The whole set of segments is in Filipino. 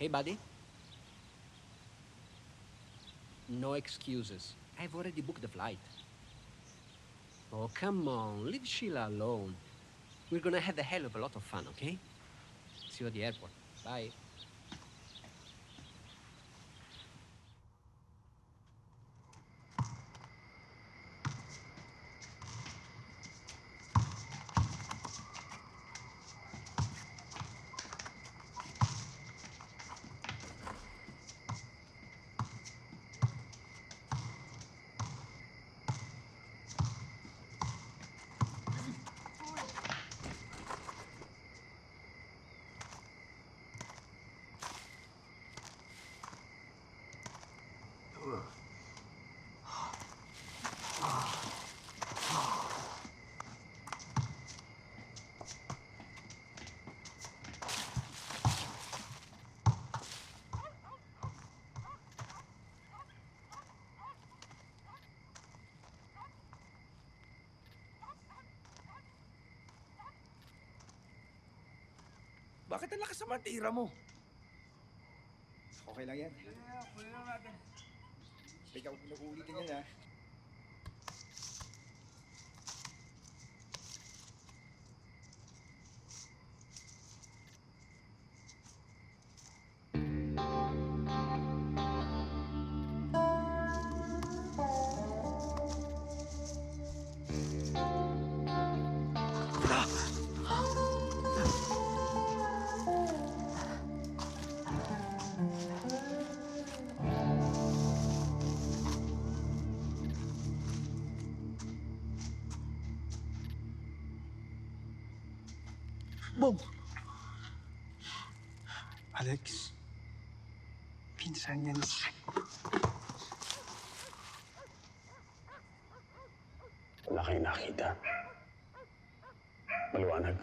Hey, buddy. No excuses. I've already booked the flight. Oh, come on. Leave Sheila alone. We're gonna have a hell of a lot of fun, okay? See you at the airport. Bye. Bakit ang lakas naman tira mo? Okay lang yan. Kunin lang natin. Ikaw pinag-uulitin yan, ha? Bob! Alex, pinsan yan. Wala kayong nakita. Maliwanag.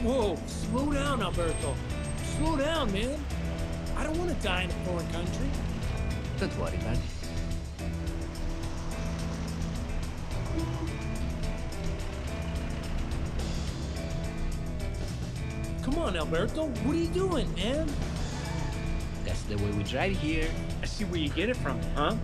Whoa, slow down, Alberto. Slow down, man. I don't want to die in a foreign country. Don't worry, buddy. Come on, Alberto. What are you doing, man? That's the way we drive here. I see where you get it from, huh?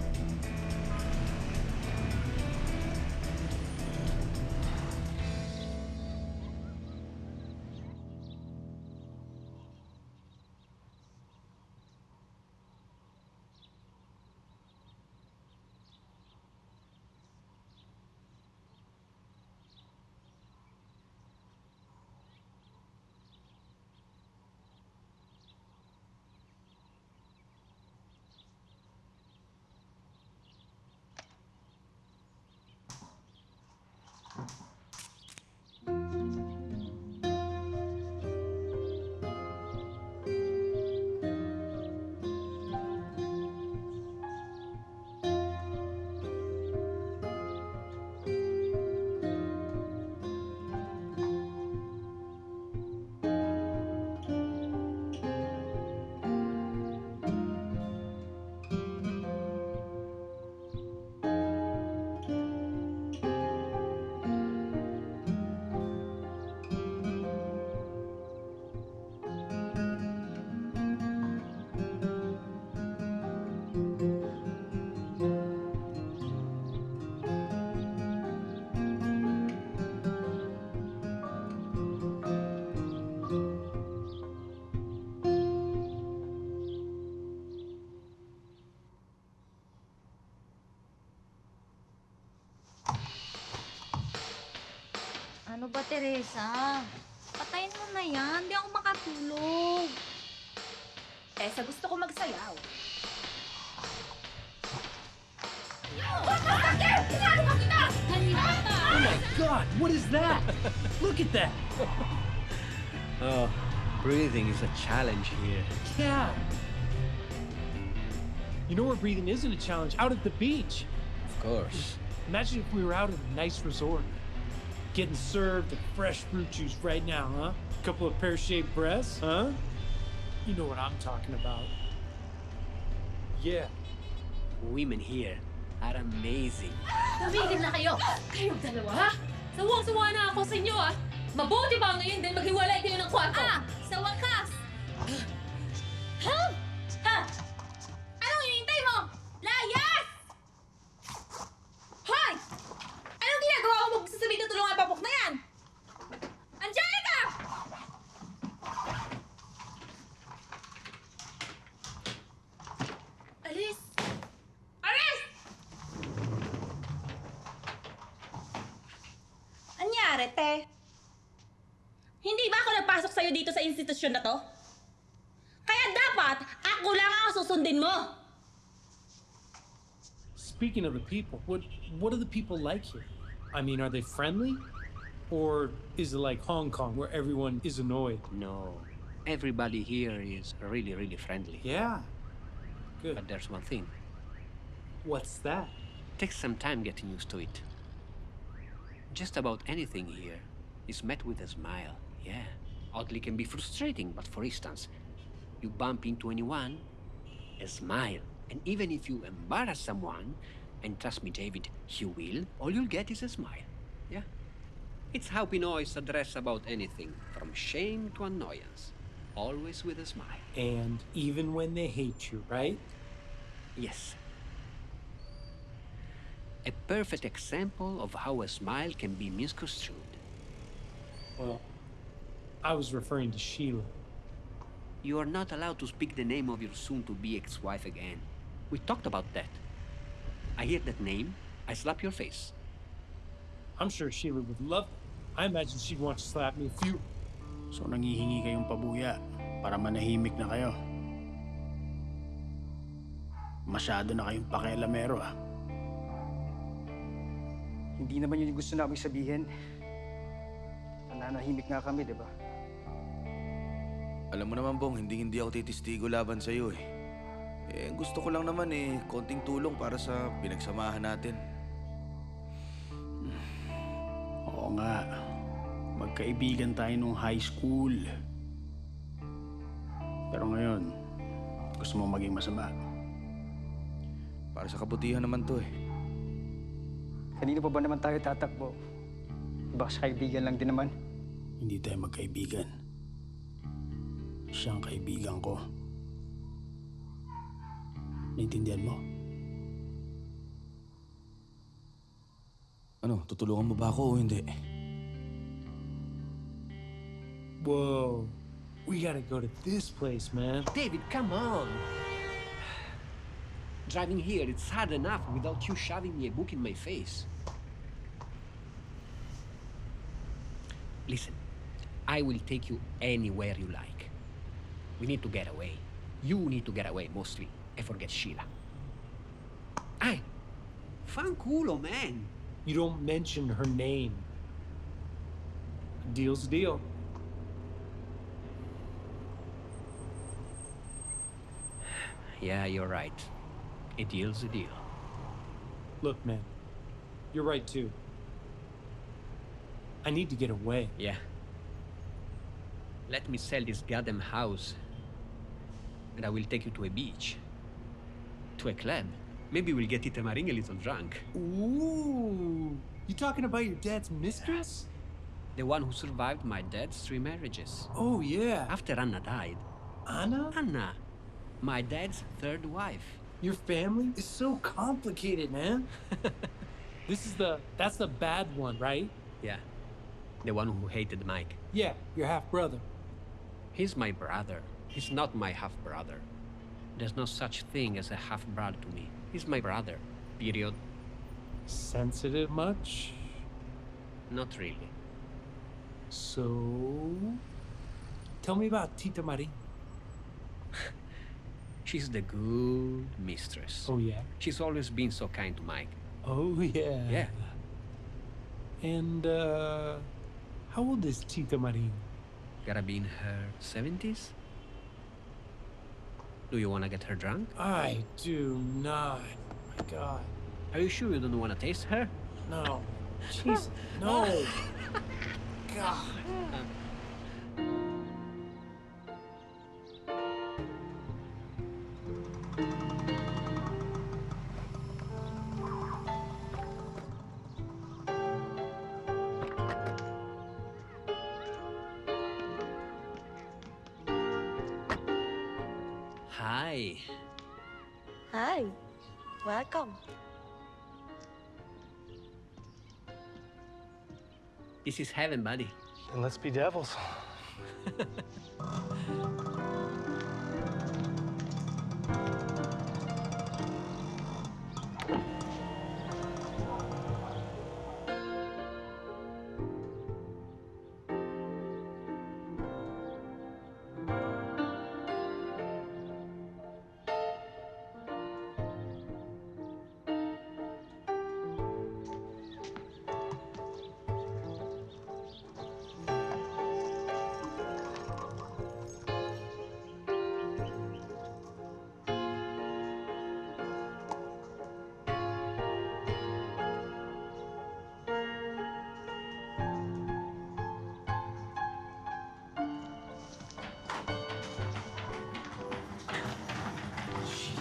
Ano ba, Teresa? Patayin mo na yan. Hindi ako makatulog. Sa gusto ko magsayaw. Oh my God, what is that? Look at that. Oh, breathing is a challenge here. Yeah. You know where breathing isn't a challenge? Out at the beach. Of course. Imagine if we were out at a nice resort. Getting served the fresh fruit juice right now, huh? A couple of pear-shaped breasts, huh? You know what I'm talking about. Yeah. Women here are amazing. Tumigil na kayo! Kayong dalawa, ha? Sawang-sawa na ako sa inyo, ha? Mabuti ba ngayon din maghiwalay kayo ng kwarto? Sa wakas! Ha? Ha? Anong hinihintay mo? Layas! Hoy! Anong ginagawa mo magsasabi na tulungan papok na yan? Angelica! Alis! Alis! Anyari, te? Hindi ba ako nagpasok sa'yo dito sa institusyon na to? Kaya dapat, ako lang ang susundin mo! Speaking of the people, what are the people like here? I mean, are they friendly? Or is it like Hong Kong where everyone is annoyed? No. Everybody here is really, really friendly. Yeah. Good. But there's one thing. What's that? Takes some time getting used to it. Just about anything here is met with a smile. Yeah. Oddly can be frustrating, but for instance, you bump into anyone, a smile. And even if you embarrass someone, and trust me, David, you will, all you'll get is a smile. Yeah. It's how Pinoys address about anything, from shame to annoyance. Always with a smile. And even when they hate you, right? Yes. A perfect example of how a smile can be misconstrued. Well, I was referring to Sheila. You are not allowed to speak the name of your soon-to-be ex-wife again. We talked about that. I hear that name, I slap your face. I'm sure Sheila would love it. I imagine she'd want to slap me a few. So nangihingi kayong pabuya para manahimik na kayo. Masyado na kayong pakialamero ah. Hindi naman yun yung gusto namin sabihin. Nananahimik nga kami, di ba? Alam mo naman, Bong, hindi ako titistigo laban sa'yo eh. Gusto ko lang naman konting tulong para sa pinagsamahan natin. Oo nga. Magkaibigan tayo nung high school. Pero ngayon, gusto mo maging masama. Para sa kabutihan naman to eh. Kanino pa ba naman tayo tatakbo? Baka sa kaibigan lang din naman. Hindi tayo magkaibigan. Siyang kaibigan ko. Naintindihan mo? Ano, tutulungan mo ba ako o hindi? Whoa. We gotta go to this place, man. David, come on! Driving here, it's hard enough without you shoving me a book in my face. Listen, I will take you anywhere you like. We need to get away. You need to get away, mostly. I forget Sheila. Ay! Fanculo, man! You don't mention her name. Deal's a deal. Yeah, you're right. A deal's a deal. Look, man. You're right, too. I need to get away. Yeah. Let me sell this goddamn house. And I will take you to a beach. To a club. Maybe we'll get Tita Maring a little drunk. Ooh. You talking about your dad's mistress? The one who survived my dad's 3 marriages. Oh, yeah. After Anna died. Anna? Anna, my dad's 3rd wife. Your family is so complicated, man. That's the bad one, right? Yeah. The one who hated Mike. Yeah, your half-brother. He's my brother. He's not my half-brother. There's no such thing as a half-brother to me. He's my brother. Period. Sensitive much? Not really. So... Tell me about Tita Marie. She's the good mistress. Oh, yeah? She's always been so kind to Mike. Oh, yeah. Yeah. And, how old is Tita Marie? Gotta be in her 70s? Do you want to get her drunk? I do not. My God. Are you sure you don't want to taste her? No. Jeez. No. God. Hi. Hi. Welcome. This is heaven, buddy. Then let's be devils.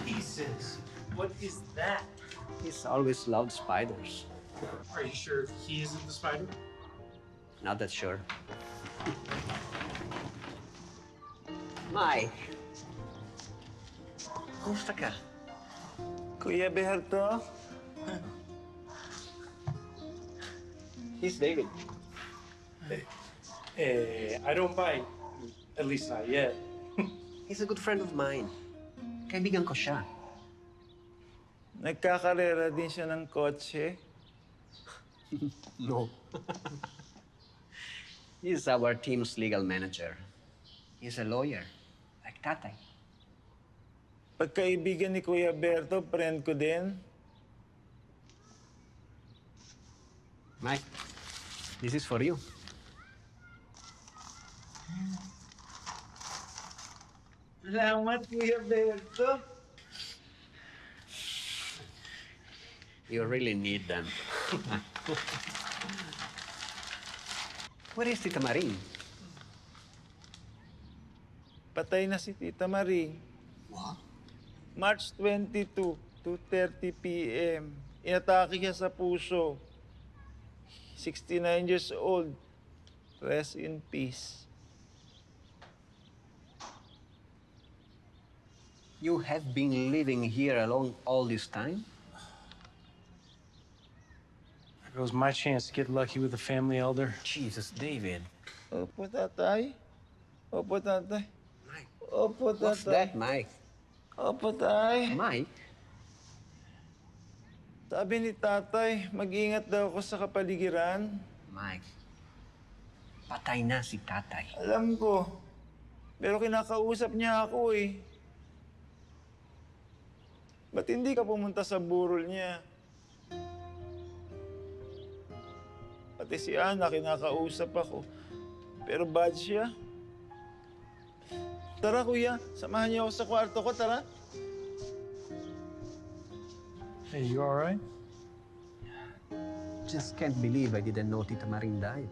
Jesus. What is that? He's always loved spiders. Are you sure he isn't the spider? Not that sure. Mike. Kumusta ka? Kuya Berto? He's David. I don't bite. At least not yet. He's a good friend of mine. Kaibigan ko siya. Nagkakarera din siya ng kotse. No. He's our team's legal manager. He's a lawyer, like tatay. Pagkaibigan ni Kuya Berto, friend ko din. Mike, this is for you. Salamat, Kuya Berto. You really need them. Where is Tita Maring? Patay na si Tita Maring. What? March 22, 2:30 p.m. Inatake siya sa puso. 69 years old. Rest in peace. You have been living here alone all this time? There goes my chance to get lucky with a family elder. Jesus, David. Opo, tatay. Opo, tatay. Mike, Opo, what's tatay. that, Mike? Opo, tay. Mike? Sabi ni tatay, mag-ingat daw ako sa kapaligiran. Mike, patay na si tatay. Alam ko. Pero kinakausap niya ako eh. Ba't hindi ka pumunta sa burol niya? Pati si Ana, kinakausap ako. Pero bad siya. Tara, kuya. Samahan niyo ako sa kwarto ko, tara. Hey, you all right? Just can't believe I didn't know Tita Maring died.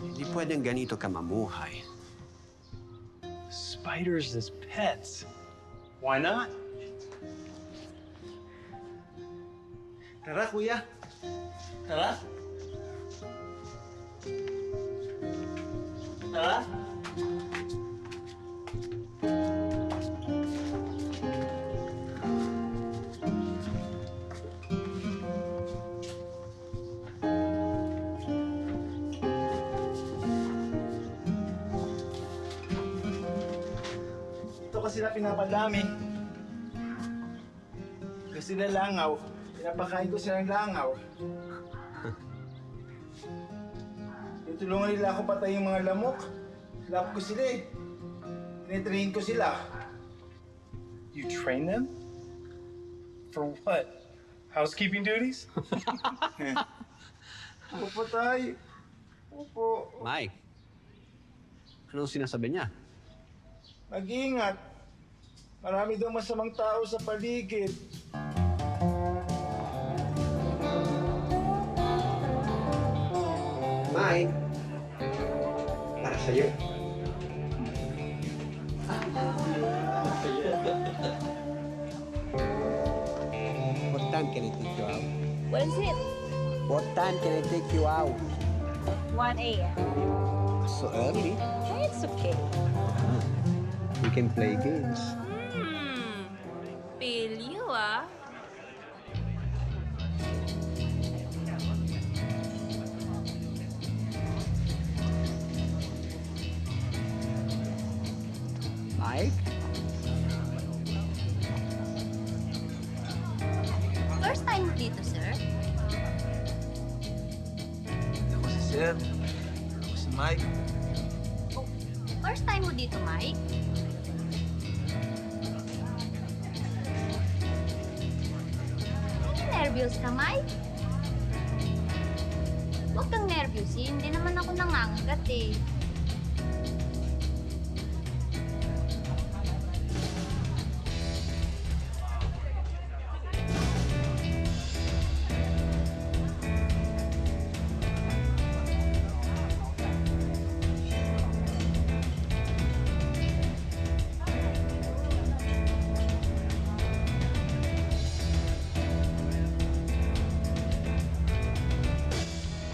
Hindi pwedeng ganito ka mamuhay. Spiders as pets. Why not? Tara, kuya. Tara. Tara. Ito kasi sila pinapadami. Kasi na langaw. Pinapakain ko sila ng langaw. Tutulungan nila ako patay yung mga lamok. Lap ko sila eh. Tinitrain ko sila. You train them? For what? Housekeeping duties? Opo, tay. Opo. Mike, anong sinasabi niya? Mag-ingat. Marami daw masamang tao sa paligid. Mike, para sa'yo. What time can I take you out? What is it? What time can I take you out? 1 a.m. So early. It's okay. We can play games. Feel you, ah. Mike? First time mo dito, sir? Ako si Sir. Ako si Mike. First time mo dito, Mike? Nervyos ka, Mike? Huwag kang nervyos, eh. Hindi naman ako nangangagat, eh.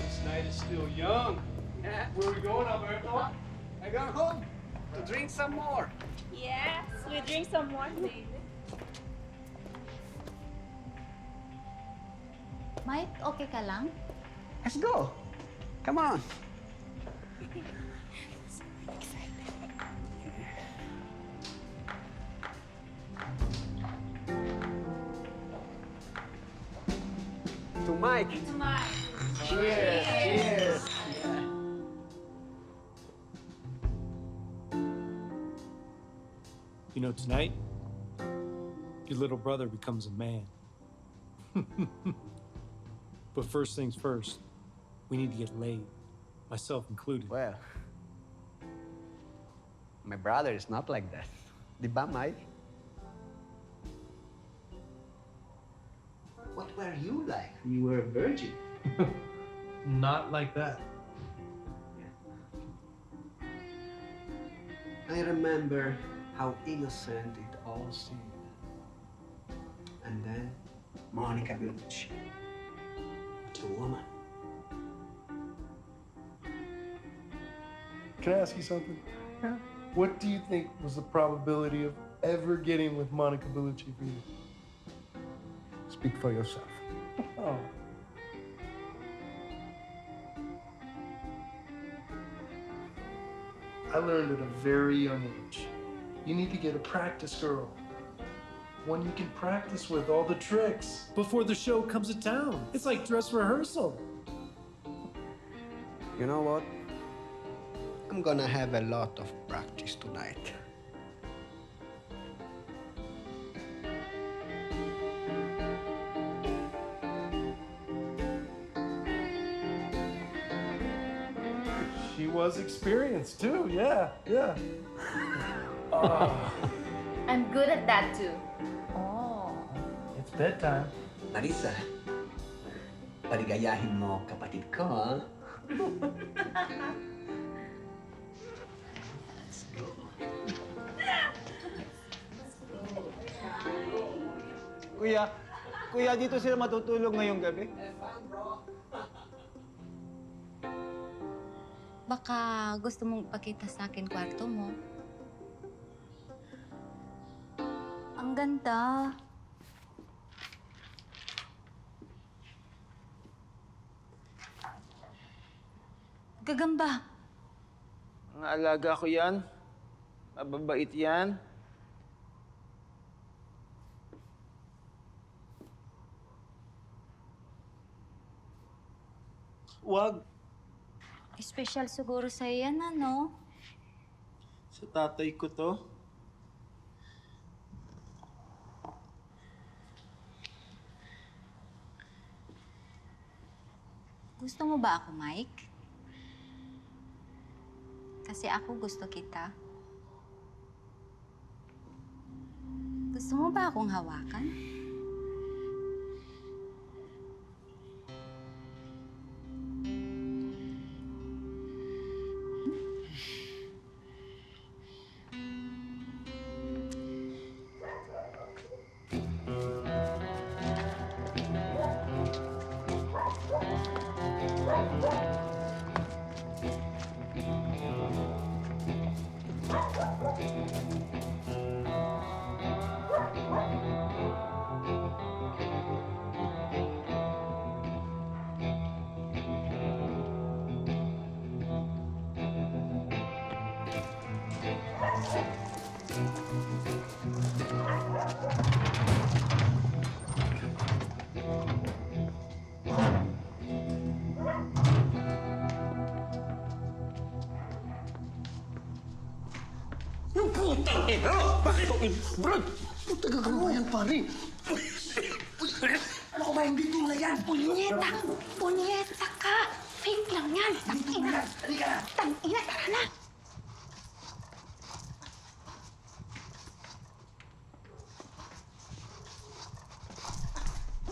This night is still young. Yeah, Where are we going, Alberto? I got home to drink some more. Yes, we drink some more, baby. Mike, okay ka lang? Let's go. Come on. To Mike. Cheers. Cheers. You know, tonight, your little brother becomes a man. But first things first, we need to get laid, myself included. Well, my brother is not like that. Di ba, Mike? What were you like when you were a virgin? Not like that. I remember how innocent it all seemed. And then Monica Bellucci, a woman. Can I ask you something? Yeah. What do you think was the probability of ever getting with Monica Bellucci for you? Speak for yourself. Oh. I learned at a very young age. You need to get a practice girl. One you can practice with all the tricks. Before the show comes to town, it's like dress rehearsal. You know what? I'm gonna have a lot of practice tonight. She was experienced too, yeah. Oh, I'm good at that, too. Oh. it's bedtime. Marisa, paligayahin mo kapatid ko, ha? Let's go. Kuya, dito sila matutulog ngayong gabi? Baka gusto mong ipakita sa akin kwarto mo. Ang ganda. Gagamba. Ang alaga ko yan. Mababait yan. Wag. Special siguro sa'yo yan, ano? Sa tatay ko to. Gusto mo ba ako, Mike? Kasi ako gusto kita. Gusto mo ba akong hawakan? Bakit? Brad! Puta gagawa yan, pare! Ano ko ba? Hindi mo na yan! Punyeta! Punyeta ka! Fake lang yan! Tangina! Tangina! Tara na!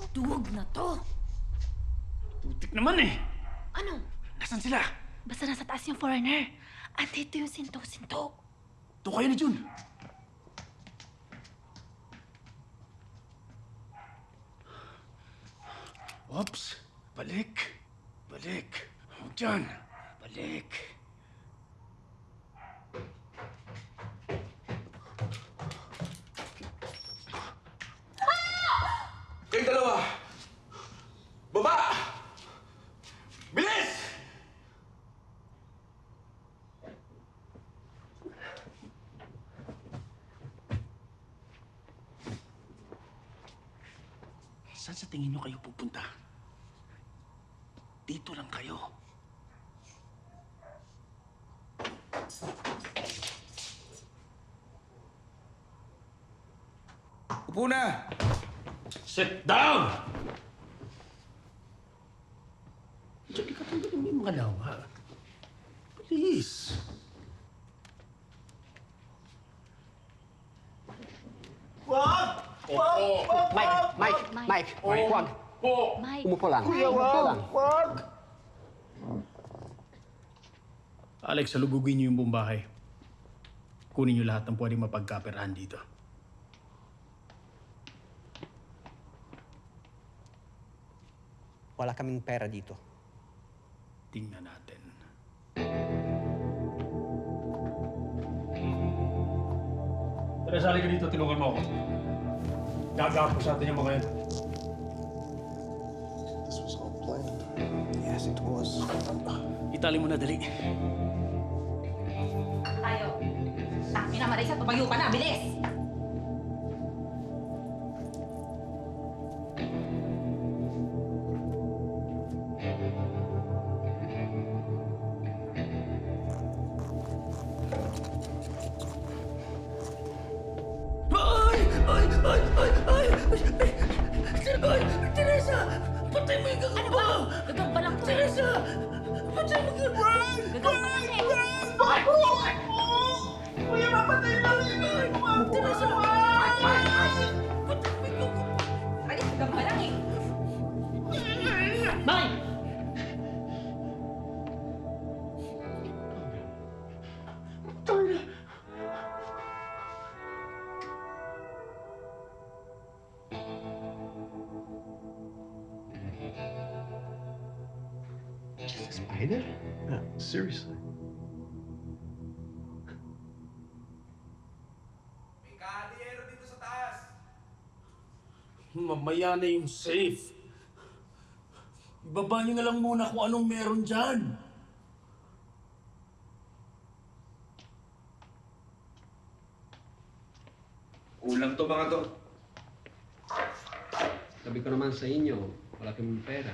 Duwag na to! Putik naman eh! Ano? Nasaan sila? Basta nasa taas yung foreigner. At dito yung sinto-sinto. Ito kayo ni Jun. Oops! Balik! Balik! Huwag dyan! Balik! Kayong dalawa! Baba! Bilis! Saan sa tingin nyo kayo pupunta? Dito lang kayo. Upo na! Sit down! Diyan, ikatanggalin mo yung mga lawa. Please. Mike, huwag. Mike! Umupo lang. Umupo lang. Alex, salubugin niyo yung buong bahay. Kunin niyo lahat ng pwedeng mapagkaperahan dito. Wala kaming pera dito. Tingnan natin. Teresa, halika dito. Tulungan mo ako. Gagawa po sa atin yung mga yan. This was all planned. Yes, it was. Itali mo na, dali. Tayo. Tangina, Marisa, tumayo ka na. Bilis! Teresa! Patay mo yung gagamba! Gagamba lang to. Teresa! Patay mo yung gagamba! Gagamba lang eh. Kuya, mapatay na rin! Teresa! Patay mo yung gagamba! Ay, gamba lang eh. Bakit? Just a spider? No, seriously. May kahadiyero dito sa taas! Mamaya na yung safe. Ibaba niyo na lang muna kung anong meron dyan. Kulang to mga to. Sabi ko naman sa inyo, wala kaming pera.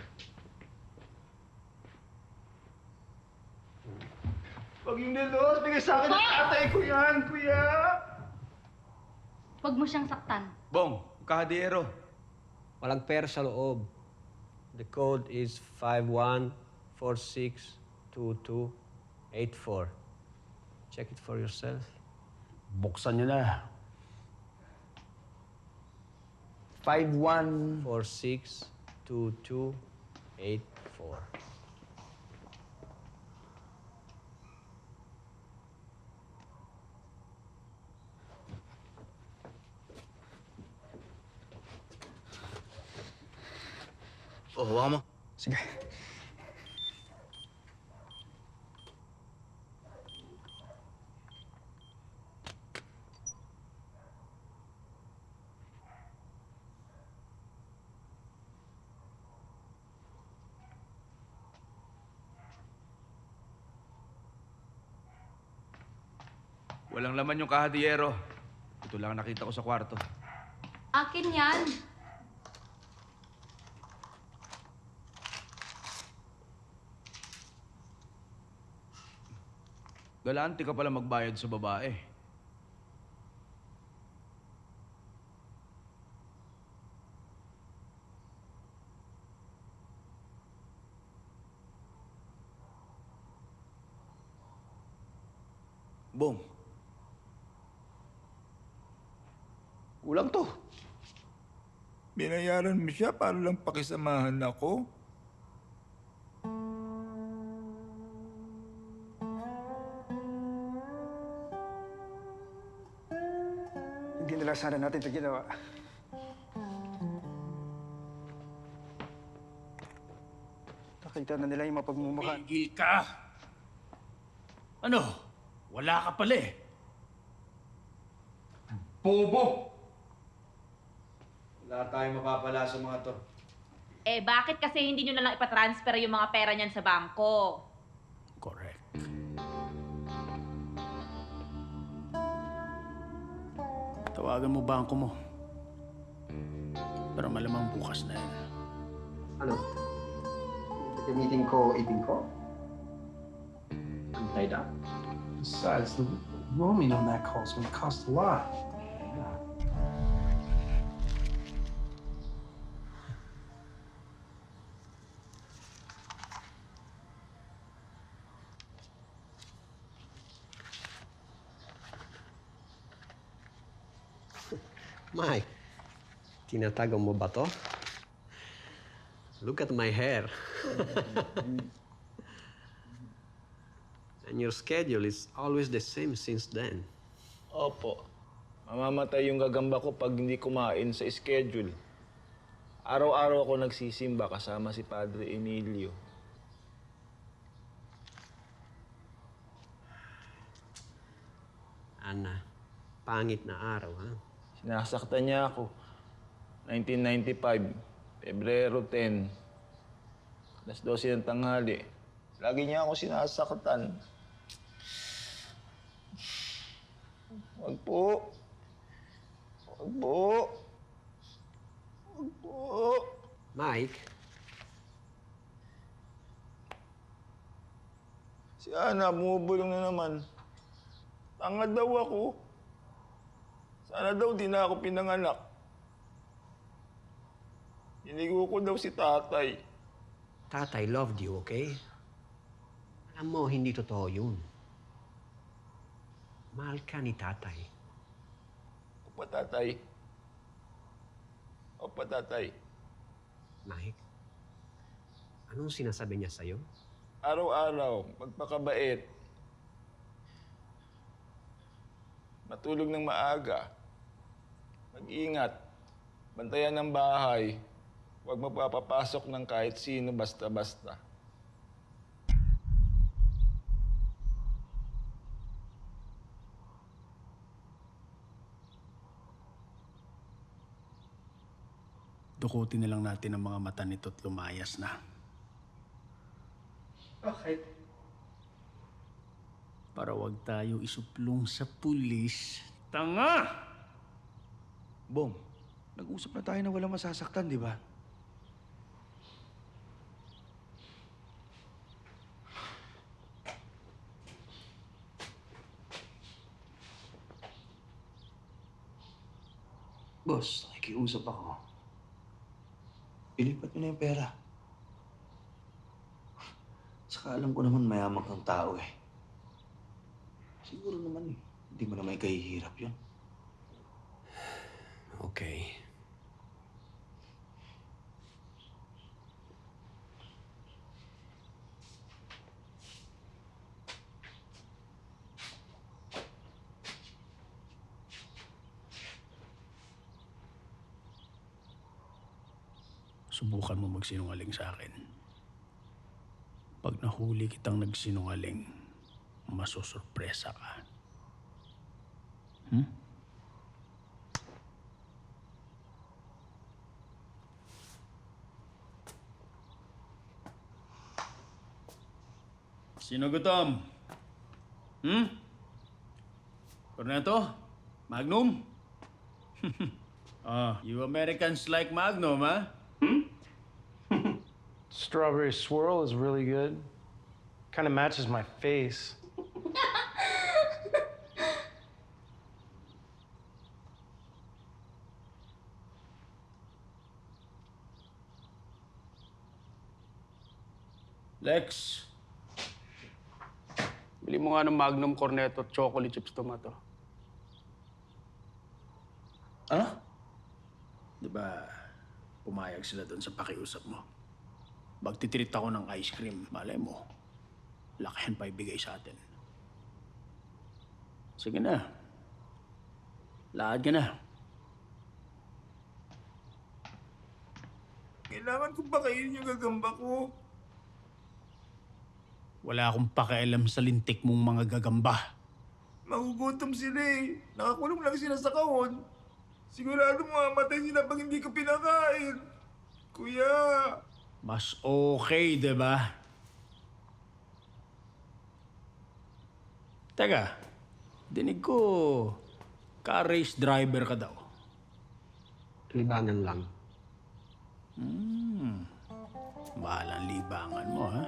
Huwag yung nilos. Bigay sa akin ng tatay ko yan, kuya. Huwag mo siyang saktan. Bong, kahadiyero. Walang pera sa loob. The code is 51462284. Check it for yourself. Buksan nyo na. 51... 462284. Oh, hawakan mo. Sige. Walang laman yung kahadiyero. Ito lang ang nakita ko sa kwarto. Akin yan. Galante ka pala magbayad sa babae. Bong. Kulang to. Binayaran mo siya para lang pakisamahan ako? Hindi na lang sana natin ito ginawa. Nakita na nila yung mapagmumukha. Tigil ka! Ano? Wala ka pala eh. Bobo! Wala tayong mapapala sa mga to. Eh, bakit kasi hindi nyo na lang ipatransfer yung mga pera niyan sa bangko? Correct. Tawagan mo bangko mo. Pero malamang bukas na yan. Ano? Gamitin ko ipin ko? I'm tied up. Besides, the roaming on that call is going to cost a lot. Mike, tinatago mo ba to? Look at my hair. And your schedule is always the same since then. Opo. Mamamatay yung gagamba ko pag hindi kumain sa schedule. Araw-araw ako nagsisimba kasama si Padre Emilio. Ana, pangit na araw, ha? Sinasaktan niya ako. 1995, Pebrero 10, alas 12 ng tanghali. Lagi niya ako sinasaktan. Wag po. Wag po. Wag po. Mike, Si Ana, bumubulong na naman. Tanga daw ako. Sana daw di na ako pinanganak. Inigo ko daw si tatay. Tatay loved you, okay? Alam mo, hindi totoo yun. Mahal ka ni tatay. Opa, tatay. Opa, tatay. Mike, anong sinasabi niya sa'yo? Araw-araw, magpakabait. Matulog ng maaga. Mag-ingat. Bantayan ng bahay. Huwag mapapapasok ng kahit sino basta-basta. Dukutin na lang natin ang mga mata nito at lumayas na. Okay. Para wag tayo isuplong sa pulis. Tanga! Bong, nag-usap na tayo na walang masasaktan, di ba? Nakikiusap ako. Ilipat mo na yung pera. Saka alam ko naman mayaman kang tao eh. Siguro naman eh, hindi mo naman ikahihirap yun. Okay. Subukan mo magsinungaling sa akin. Pag nahuli kitang nagsinungaling, masusurpresa ka. Hmm? Sino gutom? Hmm? Cornetto? Magnum? You Americans like Magnum, huh? Strawberry swirl is really good. Kind of matches my face. Lex, bili mo nga ng Magnum Cornetto at chocolate chips tomato. Ano? Di ba, pumayag sila doon sa pakiusap mo. Magtitreat ako ng ice cream. Malay mo, lakihan pa ibigay sa atin. Sige na. Lakad ka na. Kailangan kong pakainin yung gagamba ko. Wala akong pakialam sa lintik mong mga gagamba. Magugutom sila eh. Nakakulong lang sila sa kahon. Sigurado mamamatay sila pag hindi ko pinakain. Kuya! Mas okay, di ba? Teka, dinig ko, car race driver ka daw. Libangan lang. Mahal ang libangan mo, ha?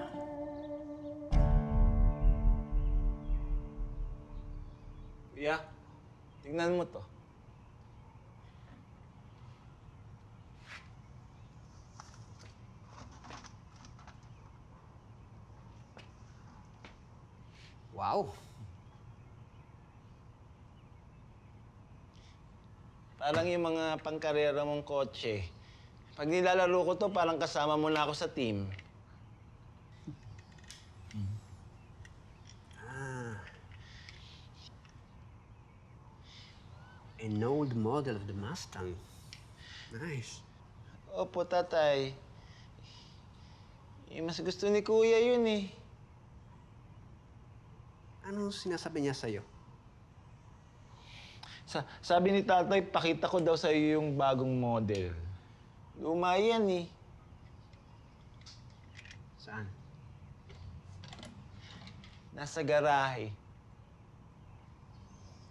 Kuya, tingnan mo to. Wow. Parang yung mga pangkarera mong kotse. Pag nilalaro ko to, parang kasama mo na ako sa team. An old model of the Mustang. Nice. Opo, tatay. Mas gusto ni Kuya yun eh. Ano sinasabi niya sa'yo? Sabi ni tatay, pakita ko daw sa iyo yung bagong model. Luma yan eh. Saan? Nasa garahe.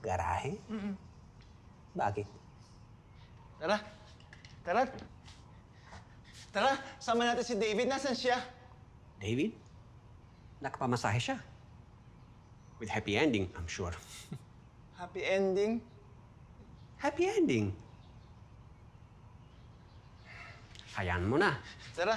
Garahe? Bakit? Tara. Tara. Tara, sama natin si David. Nasaan siya? David? Nakapamasahe siya. With happy ending, I'm sure. Happy ending? Happy ending. Hayaan mo na. Tara.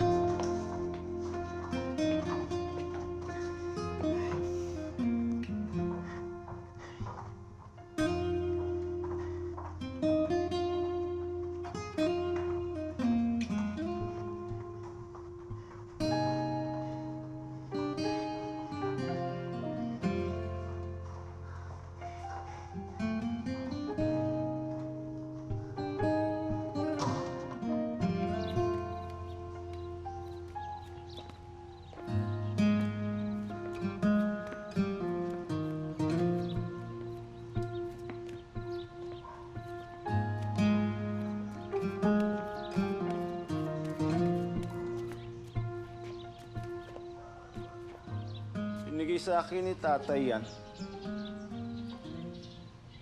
Binigay sa akin ni tatay yan.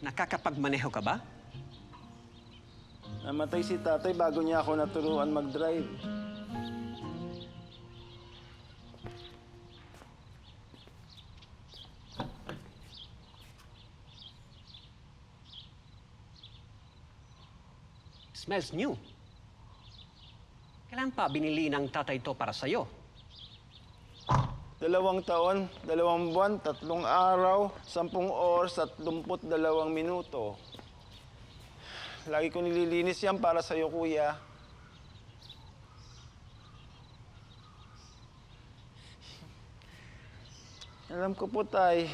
Nakakapagmaneho ka ba? Namatay si tatay bago niya ako naturuan mag-drive. It's Smells new. Kailan pa binili ng tatay ito para sa'yo? 2 taon, 2 buwan, 3 araw, 10 oras, 32 minuto. Lagi ko nililinis yan para sa'yo, kuya. Alam ko po, tay.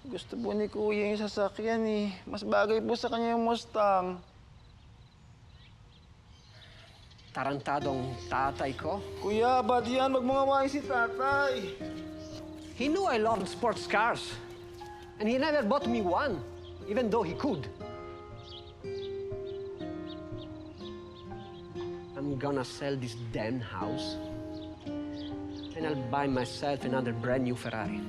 Gusto po ni kuya yung sasakyan eh. Mas bagay po sa kanya yung Mustang. Tarantadong tatay ko. Kuya, ba't yan? Wag mo ngawain si tatay. He knew I loved sports cars. And he never bought me one, even though he could. I'm gonna sell this damn house. And I'll buy myself another brand new Ferrari.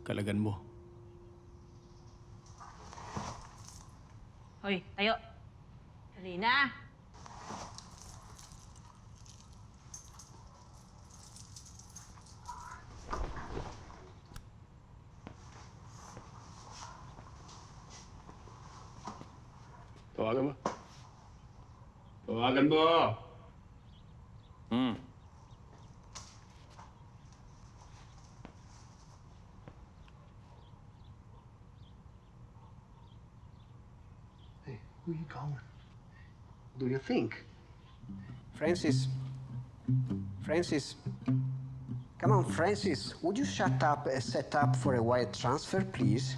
Kalagan mo. Hoy, tayo. Dali na. Tawagan mo. Tawagan mo! Hey, who are you calling? Do you think? Francis. Francis. Come on, Francis. Would you shut up and set up for a wire transfer, please?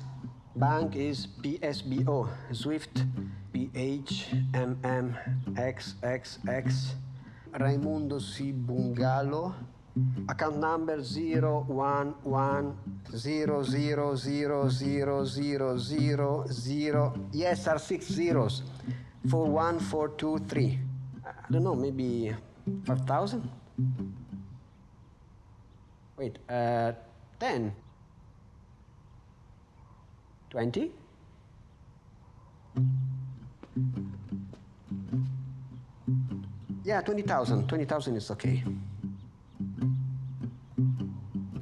Bank is PSBO. Swift PHMMXXX. Raimundo C. Bungalo. Account number 011000000. Yes, are 6 zeros. 41423. I don't know, maybe 5,000? Wait, 10? 20? Yeah, 20,000. 20,000 is okay.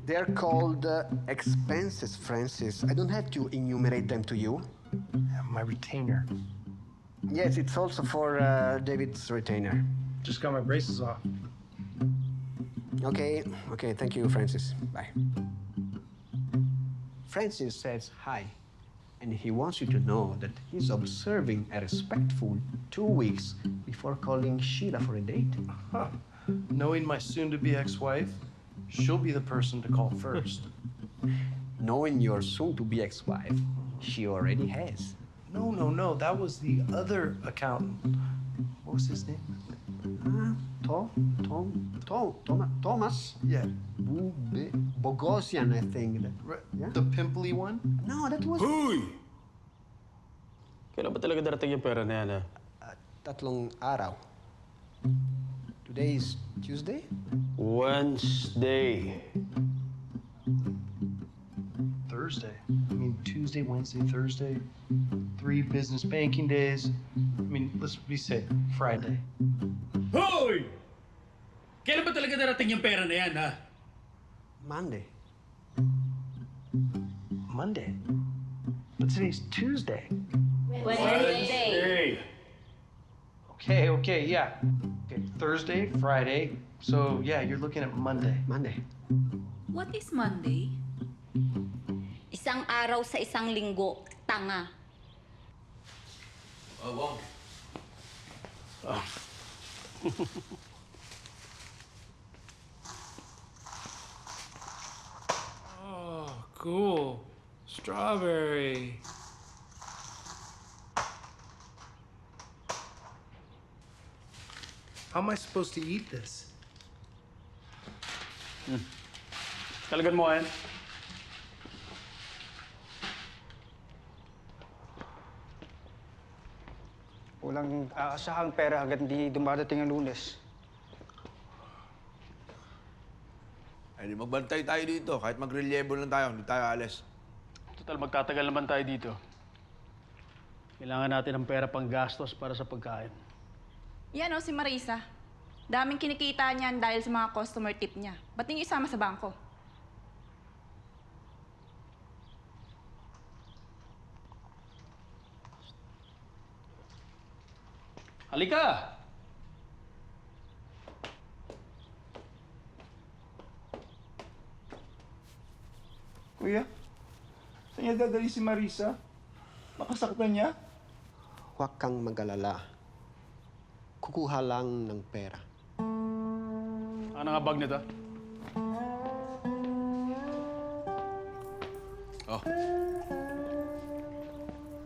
They're called expenses, Francis. I don't have to enumerate them to you. My retainer. Yes, it's also for David's retainer. Just got my braces off. Okay, thank you, Francis. Bye. Francis says hi, and he wants you to know that he's observing a respectful 2 weeks before calling Sheila for a date. Huh. Knowing my soon-to-be ex-wife, she'll be the person to call first. Knowing your soon-to-be ex-wife, she already has. No. That was the other accountant. What was his name? Thomas? Yeah. Bogosian, I think. Yeah? The pimply one? No, that was... Huy! Kailan ba talaga darating yung pera na yan, ha? Tatlong araw. Today is Tuesday? Wednesday. Thursday. I mean, Tuesday, Wednesday, Thursday. 3 business banking days. I mean, let's be safe. Friday. Hoy! Kailan ba talaga darating yung pera na yan, ha? Monday. Monday. But today's Tuesday. Wednesday. Okay, yeah. Okay, Thursday, Friday. So, yeah, you're looking at Monday. Monday. What is Monday? Isang araw sa isang linggo, tanga. Oh, cool. Strawberry. How am I supposed to eat this? Kalagan mo, yan. Walang aasahang pera hanggat hindi dumadating ang Lunes. Ay, di magbantay tayo dito. Kahit mag-reliable lang tayo, hindi tayo alis. Total, magtatagal naman tayo dito. Kailangan natin ng pera pang gastos para sa pagkain. Yan o, si Marisa. Daming kinikita niyan dahil sa mga customer tip niya. Ba't niyo isama sa bangko? Halika! Kuya, saan niya dadali si Marisa? Makasaktan niya? Huwag kang mag-alala. Kukuha lang ng pera. Ano nga bag nito? Oh.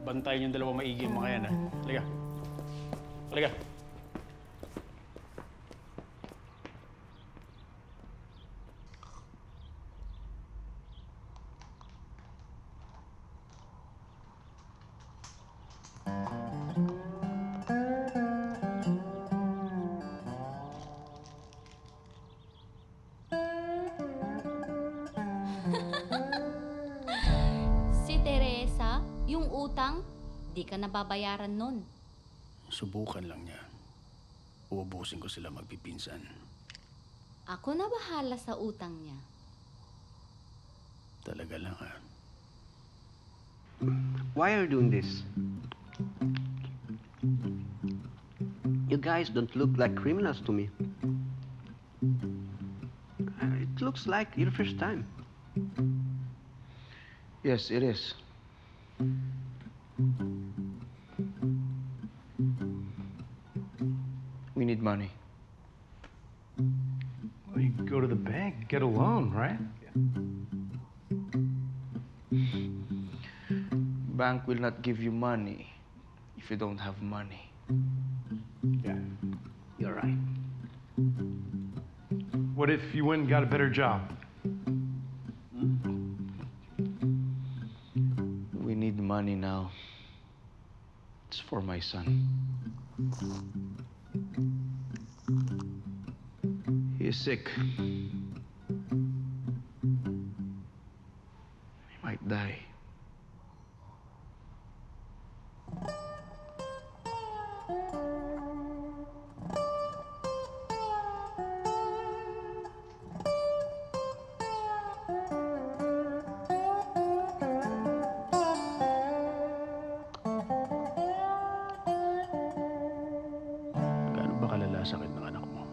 Bantayan yung dalawa maigi yung mga yan, ha? Halika. Halika. Si Teresa, yung utang, di ka nababayaran nun. Subukan lang niya. Uubusin ko sila magpipinsan. Ako na bahala sa utang niya. Talaga lang, ha? Why are you doing this? You guys don't look like criminals to me. It looks like your first time. Yes, it is. We need money. Well, you go to the bank, get a loan, right? Bank will not give you money if you don't have money. Yeah. You're right. What if you went and got a better job? We need money now. It's for my son. He is sick. He might die. Gaano ba kalala sakit ng anak mo?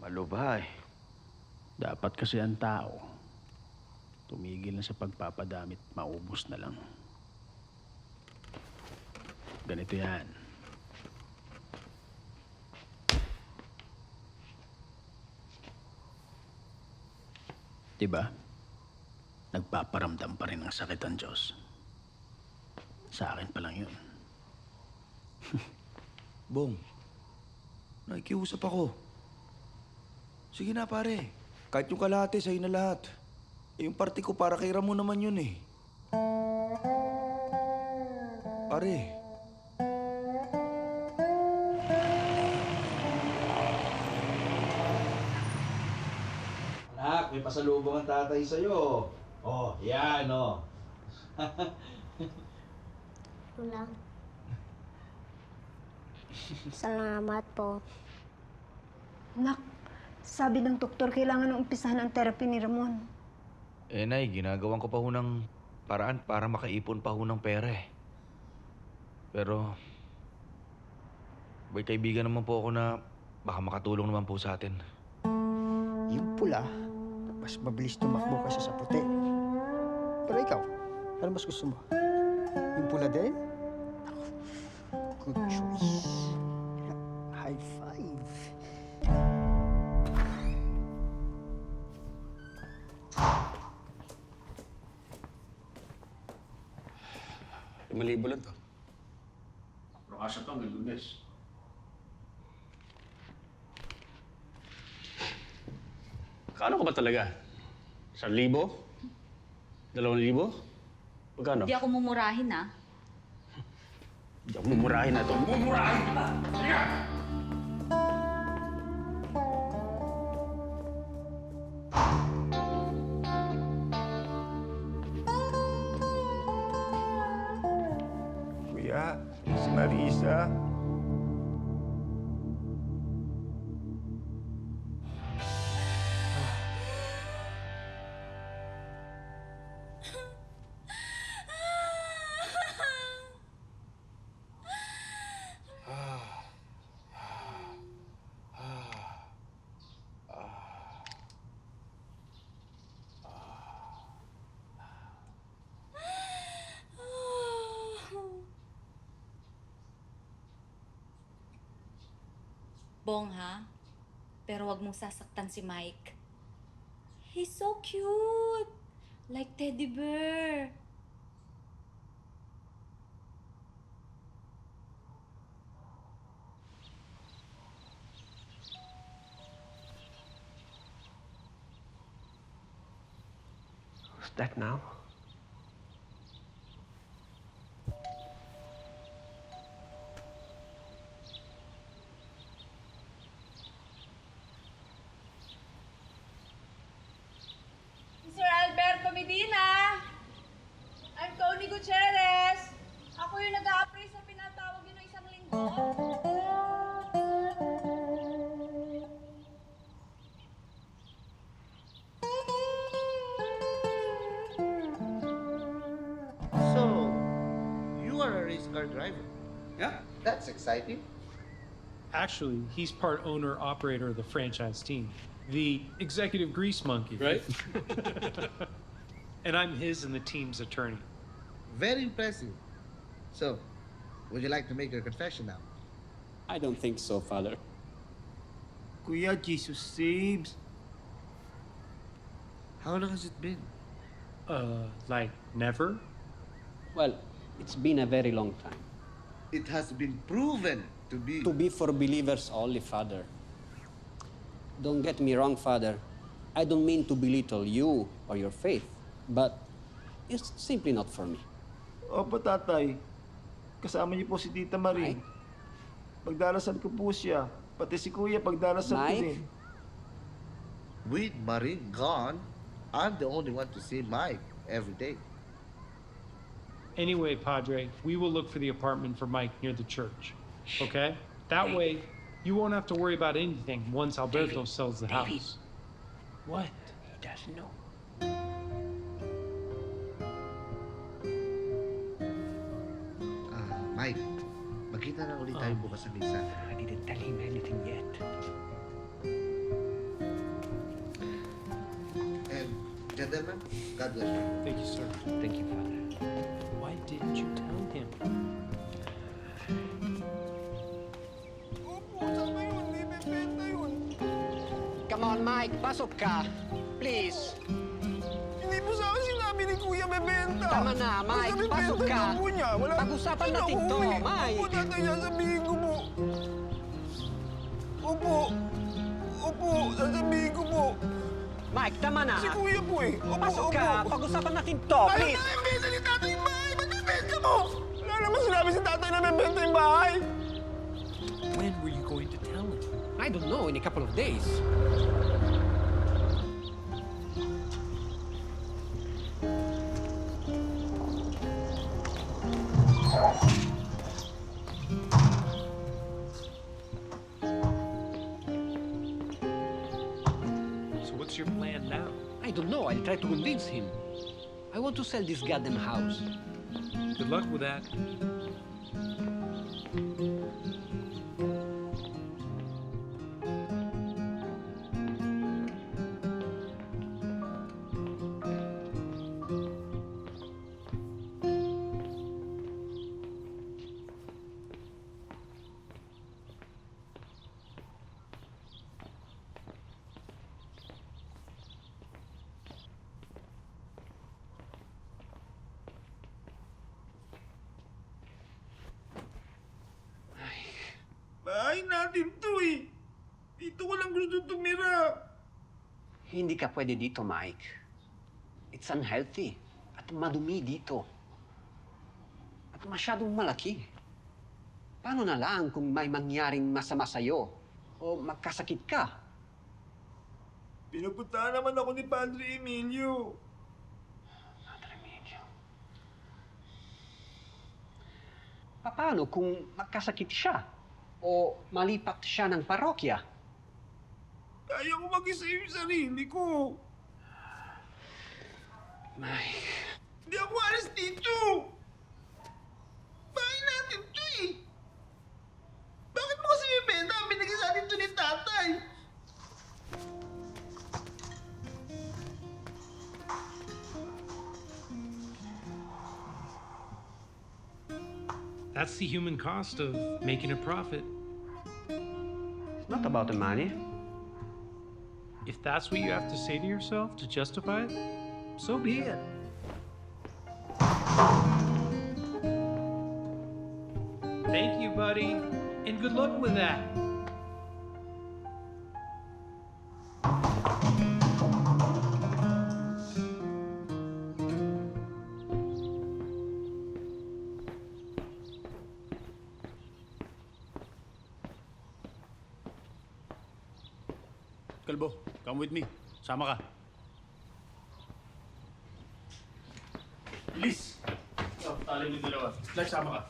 Malubha eh. Dapat kasi ang tao, tumigil na sa pagpapadamit, maubos na lang. Ganito yan. Diba? Nagpaparamdam pa rin ng sakit ang Diyos. Sa akin pa lang yun. Bong, nakikiusap ako. Sige na pare, kahit yung kalahati sa'yo na lahat. Eh, yung party ko para kay Ramon naman yun eh. Pare. Anak, may pasalubong ang tatay sa'yo. Oh, yan oh. Wala. Salamat po. Nak, sabi ng doktor, kailangan ng umpisahan ang therapy ni Ramon. Eh, Nay, ginagawan ko pa ho ng paraan para makaipon pa ho ng pera eh. Pero, may kaibigan naman po ako na baka makatulong naman po sa atin. Yung pula, mas mabilis tumakbo kasi sa puti. Pero ikaw, ano mas gusto mo? Yung pula din? Good choice. High five. Malibo lang to. Pero kasya to hanggang Lunes. Kano ka ba talaga? 1,000? 2,000? Magkano? Hindi ako mumurahin, ah. Hindi ako mumurahin na ito. Mumurahin ka na! Halika! siya. Si Marisa. Bong, ha? Pero wag mong sasaktan si Mike. He's so cute! Like teddy bear. Who's that now? Sir Alberto Medina! I'm Tony Gutierrez! Ako yung nag-a-appraise sa pinatawag yun ng isang linggo. So, you are a race car driver? Yeah. That's exciting. Actually, he's part owner operator of the franchise team, the executive grease monkey, right? And I'm his and the team's attorney. Very impressive. So, would you like to make your confession now? I don't think so, Father. Kuya, Jesus saves. How long has it been? Like never? Well, it's been a very long time. It has been proven to be. To be for believers only, Father. Don't get me wrong, Father. I don't mean to belittle you or your faith, but it's simply not for me. Opo, tatay. Kasama niyo po si Tita Marie. Pagdarasal ko po siya. Pati si Kuya, pagdarasal ko Mike? din. With Marie gone, I'm the only one to see Mike every day. Anyway, Padre, we will look for the apartment for Mike near the church. Okay? That way, you won't have to worry about anything once Alberto sells the house. What? He doesn't know. Mike, magkita na ulit tayo bukas sa misa. I didn't tell him anything yet. And, gentlemen, God bless you. Thank you, sir. Thank you, Father. Why didn't you tell him? Opo, sama yun. Hindi bebenta yun. Come on, Mike. Pasok ka. Please. Hindi po sa akin sinabi ni Kuya bebenta. Tama na, Mike. Basta Pasok bebenta ka. na po niya. Wala. Pag-usapan Siya natin to, nauwi. Mike. Opo, tatay, sasabihin ko po. Opo. Opo, sasabihin ko po. Mike, tama na. Si Kuya po eh. Opo, Pasok ka. opo. Pag-usapan natin to, Ayaw please. na ibenta ni tatay yung bahay. Ba't ibenta mo? Wala naman sinabi si tatay na bebenta yung bahay. When were you going to tell him? I don't know, in a couple of days. So what's your plan now? I don't know. I'll try to convince him. I want to sell this goddamn house. Good luck with that. Bahay natin to eh. Dito ko lang gusto tumira. Hindi ka pwede dito, Mike. It's unhealthy. At madumi dito. At masyadong malaki. Paano na lang kung may mangyaring masama sa'yo? O magkasakit ka? Pinupuntahan naman ako ni Padre Emilio. Paano kung magkasakit siya? O malipat siya ng parokya? Kaya ko mag-isa yung sarili ko. Mike. Hindi ako alis dito. Bahay natin to eh. Bakit mo kasi bibenta ang binigay sa atin to ni tatay? That's the human cost of making a profit. It's not about the money. If that's what you have to say to yourself to justify it, so be it. Thank you, buddy, and good luck with that. Kalbo, come with me. Sama ka. Bilis! Oh, tali mo yung dalawa. Slash, sama ka.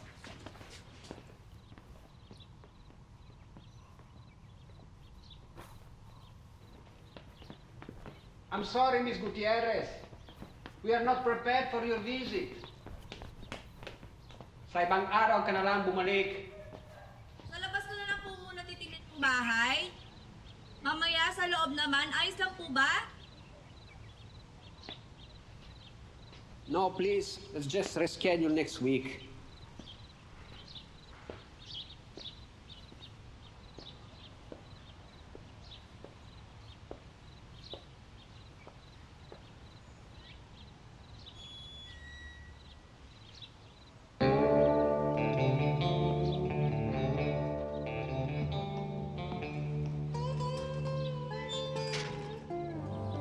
I'm sorry, Miss Gutierrez. We are not prepared for your visit. Sa ibang araw ka na lang bumalik. Sa labas ko na lang po muna titignan yung bahay. Mamaya sa loob naman, ayos lang po ba? No, please. Let's just reschedule next week.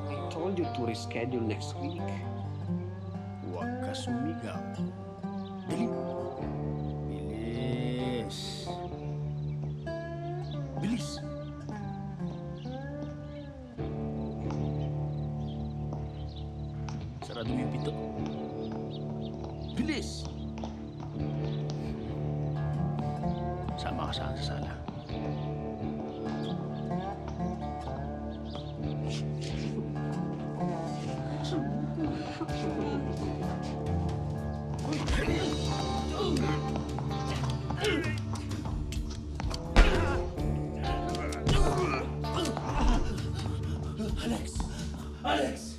I told you to reschedule next week. Huwag ka sumigaw. Dali. Bilis. Bilis. Sarado mo yung pito. Bilis. Sama ka sa sala. Alex! Alex!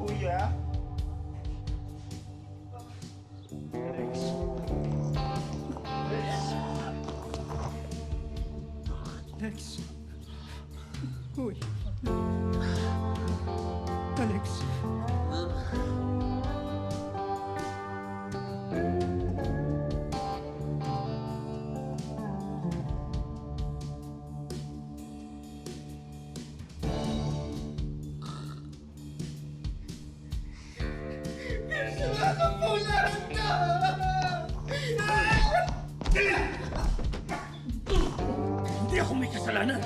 Kuya? Alex? Alex? Uy. Alex? Hindi ako may kasalanan.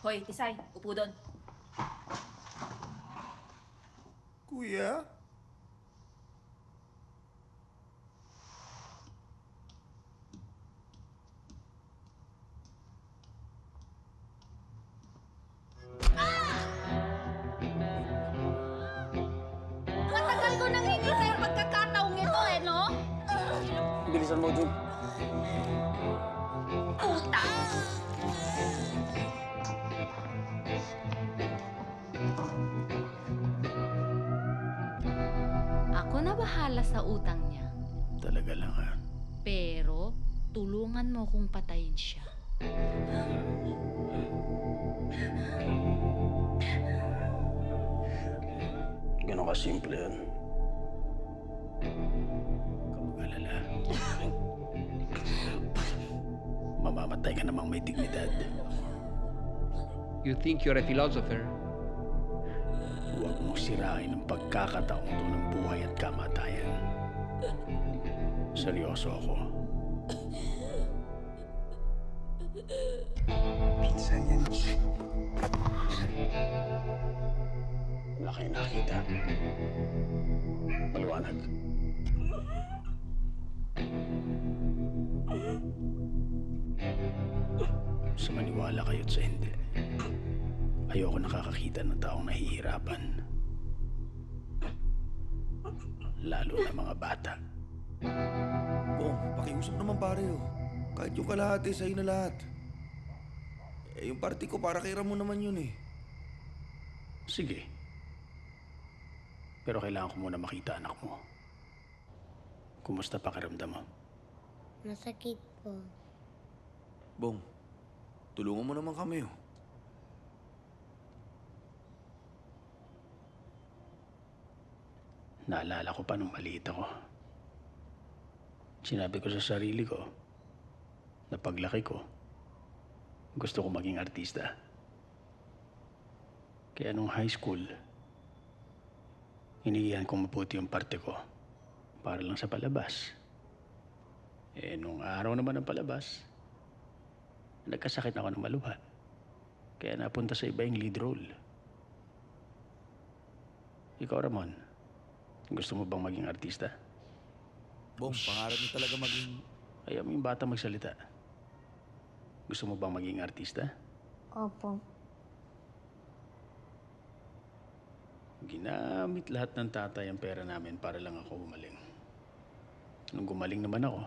Hoy, Tisay, upo doon. Kuya? Matagal ko nang hinintay ang pagkakataong ito no? Bilisan mo, Jun. Puta! Ako na bahala sa utang niya. Talaga lang, ha? Pero, tulungan mo kong patayin siya. Ganon ka simple yun. Kamag-alala. Mamamatay ka namang may dignidad. You think you're a philosopher? Huwag mong sirain ang pagkakataon to ng buhay at kamatayan. Seryoso ako. Pinsan yan. Wala kayong nakita. Maliwanag. Sa maniwala kayo't sa hindi. Ayoko nakakakita ng taong nahihirapan. Lalo na mga bata. Bong, pakiusap naman pare oh. Kahit yung kalahati, sa'yo na lahat. Eh, yung party ko para kay Ramon naman yun eh. Sige. Pero kailangan ko muna makita anak mo. Kumusta pakiramdam mo? Masakit po. Bong, tulungan mo naman kami oh. Naalala ko pa nung maliit ako. Sinabi ko sa sarili ko na paglaki ko, gusto ko maging artista. Kaya nung high school, iniiyan kong mabuti yung parte ko para lang sa palabas. Eh, nung araw naman ng palabas, nagkasakit ako ng maluha. Kaya napunta sa iba yung lead role. Ikaw, Ramon, gusto mo bang maging artista? Bong, pangarap niyo talaga maging... Ayaw mo yung bata magsalita. Gusto mo bang maging artista? Opo. Ginamit lahat ng tatay ang pera namin para lang ako gumaling. Nung gumaling naman ako,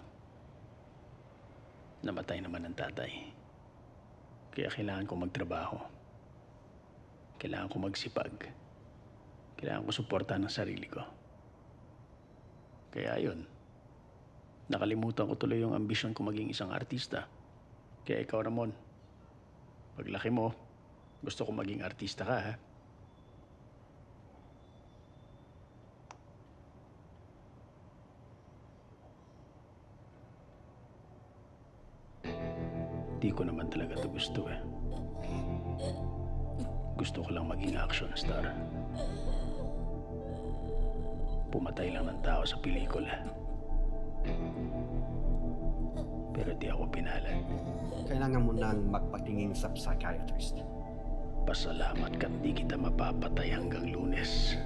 namatay naman ang tatay. Kaya kailangan ko magtrabaho. Kailangan ko magsipag. Kailangan ko suportahan ang sarili ko. Kaya yun, nakalimutan ko tuloy yung ambisyon ko maging isang artista. Kaya ikaw, Ramon, paglaki mo, gusto ko maging artista ka, ha? Di ko naman talaga ito gusto, eh. Gusto ko lang maging action star. Pumatay lang ng tao sa pelikula. Pero di ako pinalad. Kailangan mo nang magpatingin sa psychiatrist. Pasalamat ka't di kita mapapatay hanggang Lunes.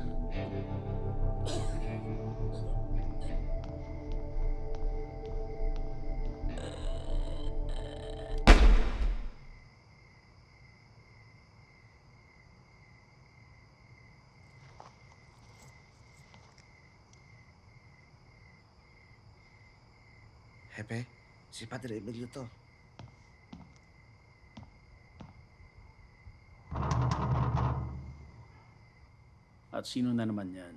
Hepe, si Padre Emilio to. At sino na naman yan?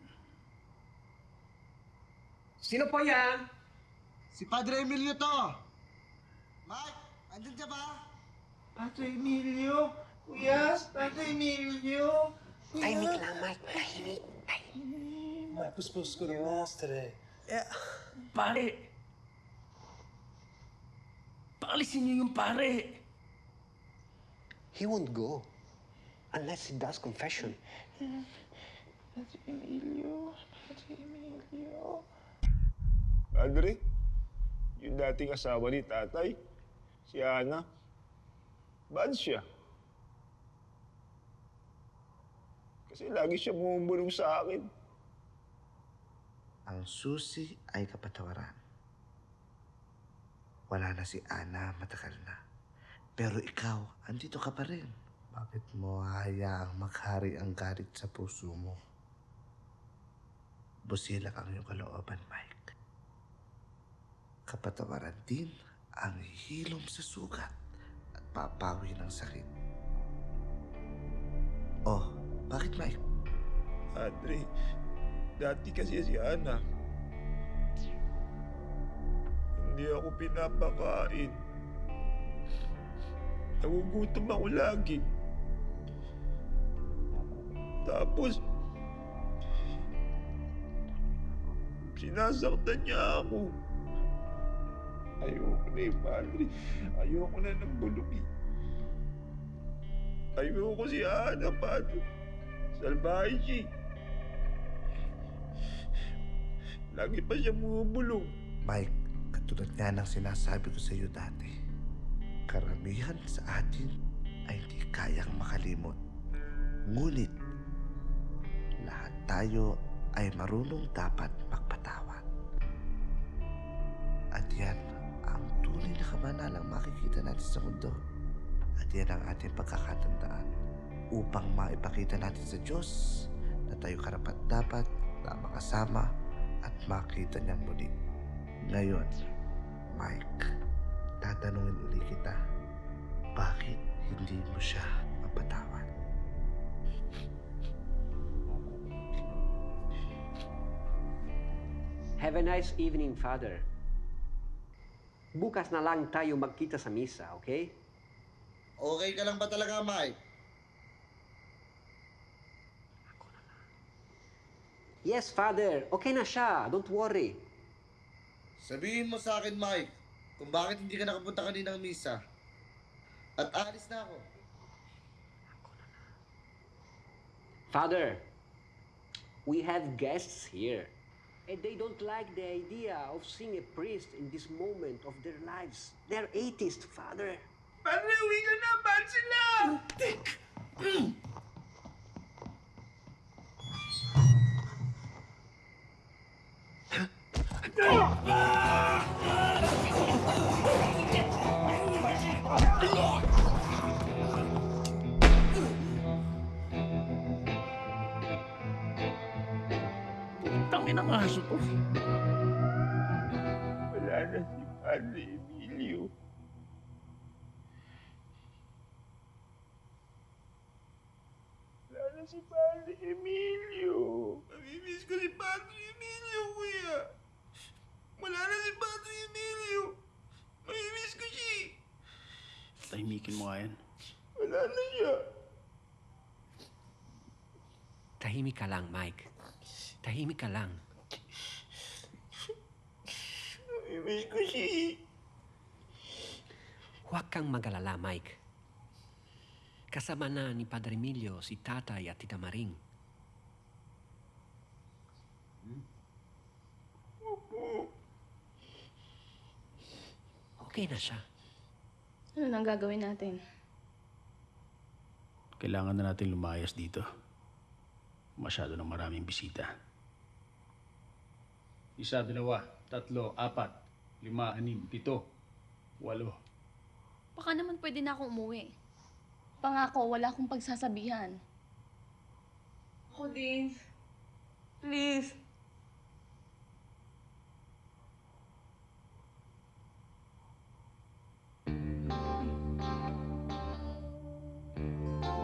Sino po yan? Si Padre Emilio to! Mike, andun ka ba? Padre Emilio? Kuyas, Padre Emilio? Tahimik lang, Mike. Tahimik. Mike was supposed to go to mass today. Pare! Paalisin niyo yung pare! He won't go unless he does confession. Padre Emilio, Padre Emilio. Padre, yung dating asawa ni tatay, si Ana, bad siya. Kasi lagi siya bumubulong sa akin. Ang susi ay kapatawaran. Wala na si Ana, matagal na. Pero ikaw, andito ka pa rin. Bakit mo hayaang maghari ang galit sa puso mo? Busilak ang iyong kalooban, Mike. Kapatawaran din ang hilom sa sugat at papawi ng sakit. Oh, bakit, Mike? Padre, dati kasi si Ana, hindi ako pinapakain. Nagugutom ako lagi. Tapos, sinasaktan niya ako. Ayoko na eh, Padre. Ayoko na ng bulok eh. Ayoko si Ana, Padre. Salbahe siya. Lagi pa siya bumubulong. Mike, Katulad nga ng sinasabi ko sa iyo dati, karamihan sa atin ay hindi kayang makalimot. Ngunit, lahat tayo ay marunong dapat magpatawad. At yan ang tunay na kamanalang makikita natin sa mundo. At yan ang ating pagkakatandaan upang maipakita natin sa Diyos na tayo karapat-dapat na makasama at makita niyang muli. Ngayon, Mike, tatanungin uli kita, bakit hindi mo siya mapatawad? Have a nice evening, Father. Bukas na lang tayo magkita sa misa, okay? Okay ka lang ba talaga, Mike? Yes, Father. Okay na siya. Don't worry. Sabihin mo sa akin, Mike, kung bakit hindi ka nakapunta kaninang misa. At aalis na ako. Father, we have guests here. And they don't like the idea of seeing a priest in this moment of their lives. They're atheists, Father. Padre, uwi ka na! Bad sila! Tangin ang aso to. Wala na si Padre Emilio. Wala na si Padre Emilio. Mamimiss ko si Padre Emilio, kuya. Wala na si Padre Emilio. Mamimiss ko siya. Tahimikin mo nga yan. Wala na siya. Tahimik ka lang, Mike. Tahimik ka lang. Mamimiss ko siya. Huwag kang mag-alala, Mike. Kasama na ni Padre Emilio si Tatay at Tita Maring. Okay na siya. Ano nang gagawin natin? Kailangan na natin lumayas dito. Masyado ng maraming bisita. 1, 2, 3, 4, 5, 6, 7, 8. Baka naman pwede na akong umuwi. Pangako, wala akong pagsasabihan. Ako din. Please.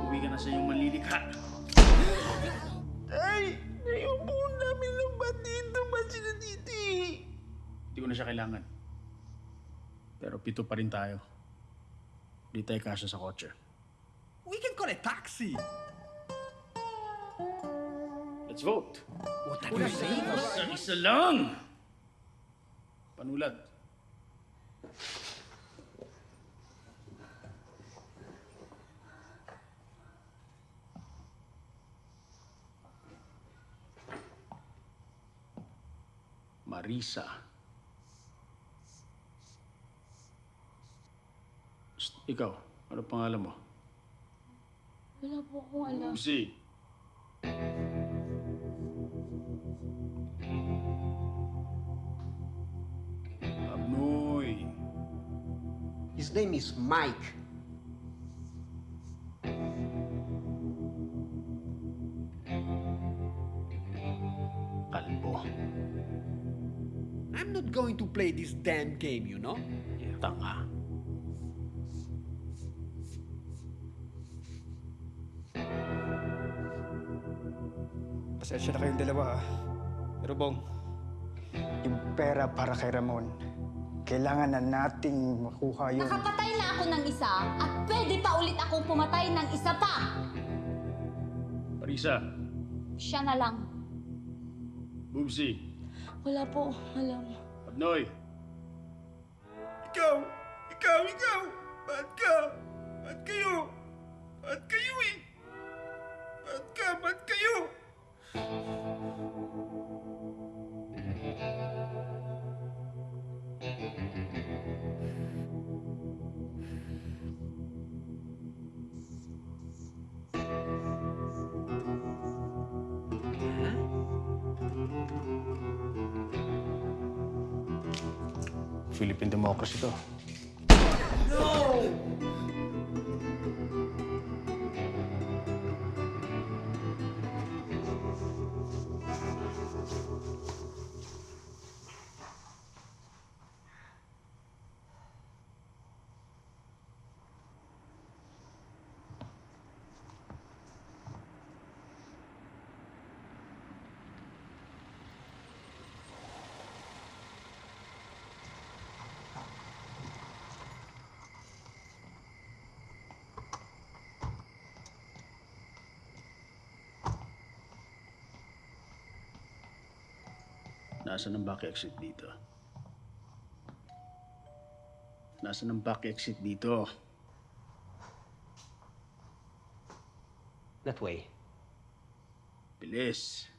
Uwi ka na sa iyong manlilikha. Ay! Ayupo namin lang ba dito? Ba't sila dito eh? Hindi ko na siya kailangan. Pero 7 pa rin tayo. Hindi tayo kasya sa kotse. We can call a taxi. Let's vote. What are you saying? Isa lang! Panulat. Marisa. Psst, ikaw, ano pangalan mo? Wala po akong alam. Si. Abnoy. His name is Mike. Kalbo. I'm not going to play this damn game, you know? Tanga. Pasensya na kayong dalawa, ah. Pero Bong, yung pera para kay Ramon, kailangan na nating makuha yun. Nakapatay na ako ng isa at pwede pa ulit akong pumatay ng isa pa. Marisa. Siya na lang. Bubsy. Wala po alam. Abnoy. Ikaw! Ba't ka? Ba't kayo? Ba't kayo eh? Ba't kayo? Philippine democracy to. Nasaan ang back exit dito? Nasaan ang back exit dito? That way. Bilis.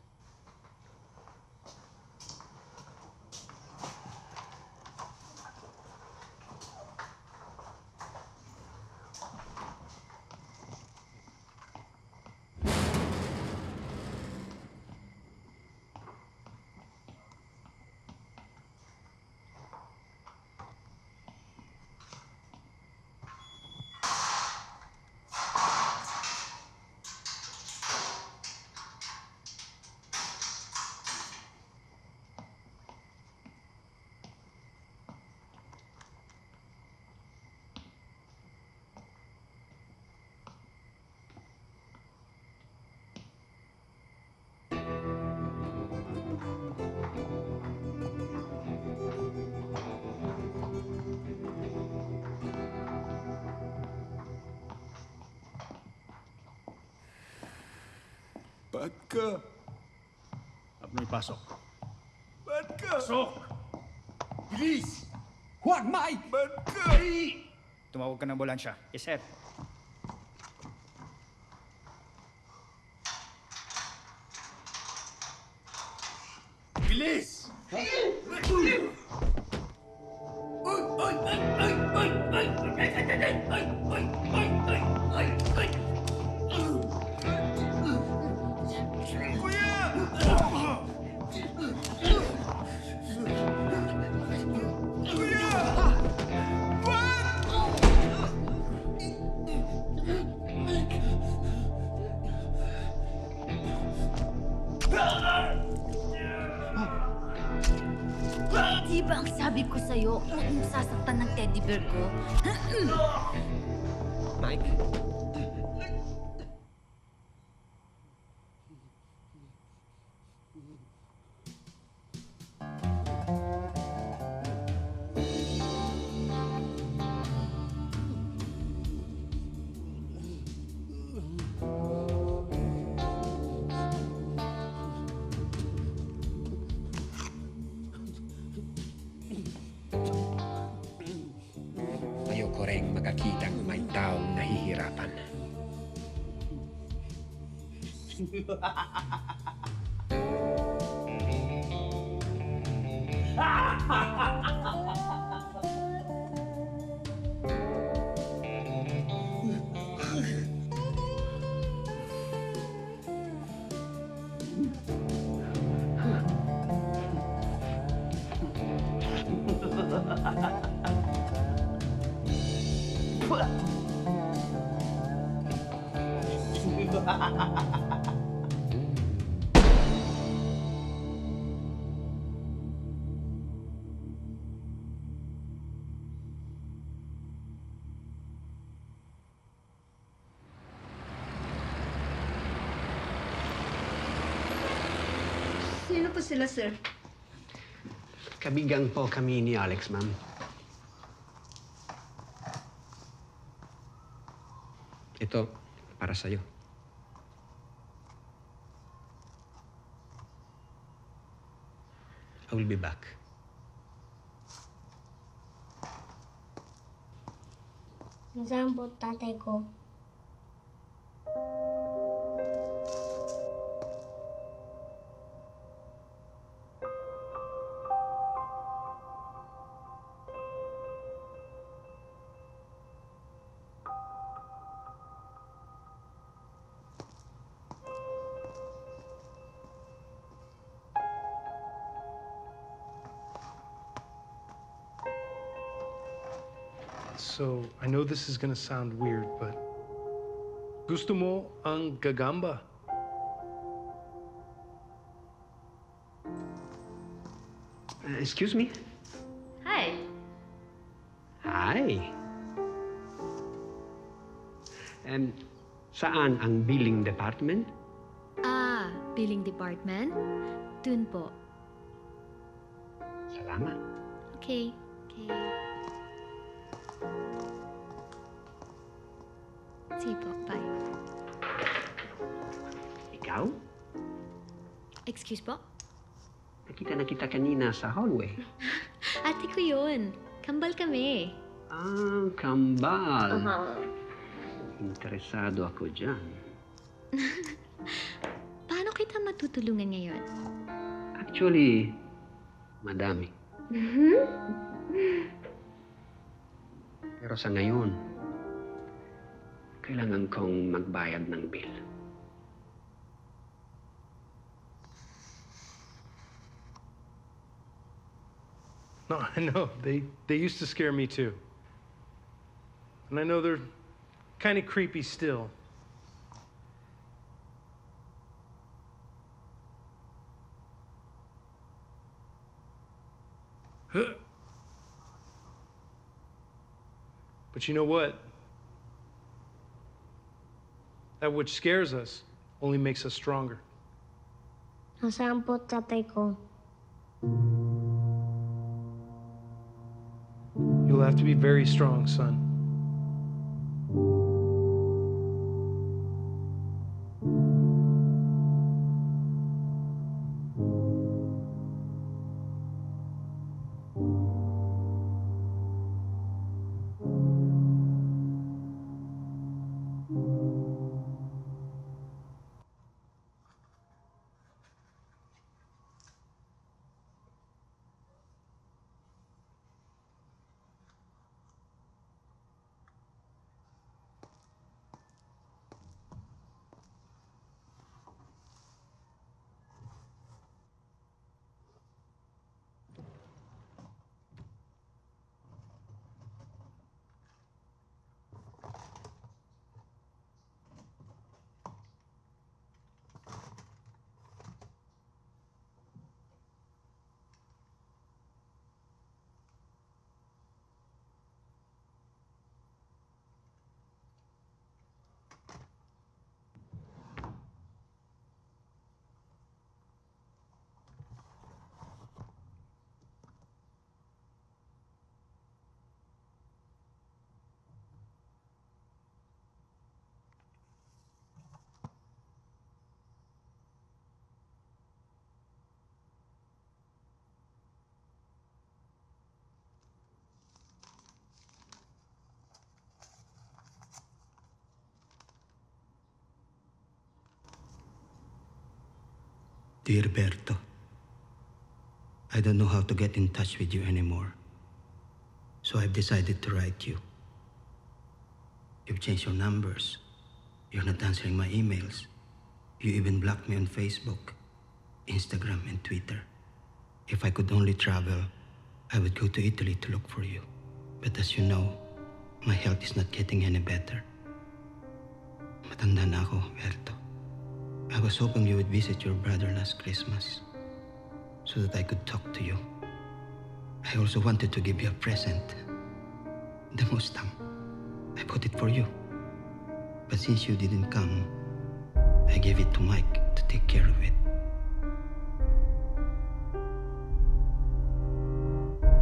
Ba't ka? Huwag mo ipasok. Ba't ka? Pasok! Bilis! Juan, Mike! Ba't ka? Tumawag ka ng ambulansya. Yes, sir. Bilis! Di ba ang sabi ko sa'yo, huwag mong sasaktan ng teddy bear ko? Mike? Ayoko rin makakita ng may taong nahihirapan. Sino po sila, sir? Kabigang po kami ni Alex, ma'am. Ito, para sa'yo. I will be back. Nasaan po tatay ko? So, I know this is gonna sound weird, but gusto mo ang gagamba? Excuse me? Hi. Hi. Saan ang billing department? Billing department? Dun po. Salamat. Okay. Sige po, bye. Ikaw? Excuse po? Nakita na kita kanina sa hallway. Ate ko yun. Kambal kami. Kambal. Interesado ako dyan. Paano kita matutulungan ngayon? Actually, madami. Pero sa ngayon, kailangan kong magbayad ng bill. No, I know. They used to scare me too. And I know they're kind of creepy still. But you know what? That which scares us only makes us stronger. Nasaan po tatay ko? You'll have to be very strong, son. Dear Berto, I don't know how to get in touch with you anymore, so I've decided to write you. You've changed your numbers. You're not answering my emails. You even blocked me on Facebook, Instagram, and Twitter. If I could only travel, I would go to Italy to look for you. But as you know, my health is not getting any better. Matanda na ako, Berto. I was hoping you would visit your brother last Christmas so that I could talk to you. I also wanted to give you a present. The Mustang. I bought it for you. But since you didn't come, I gave it to Mike to take care of it.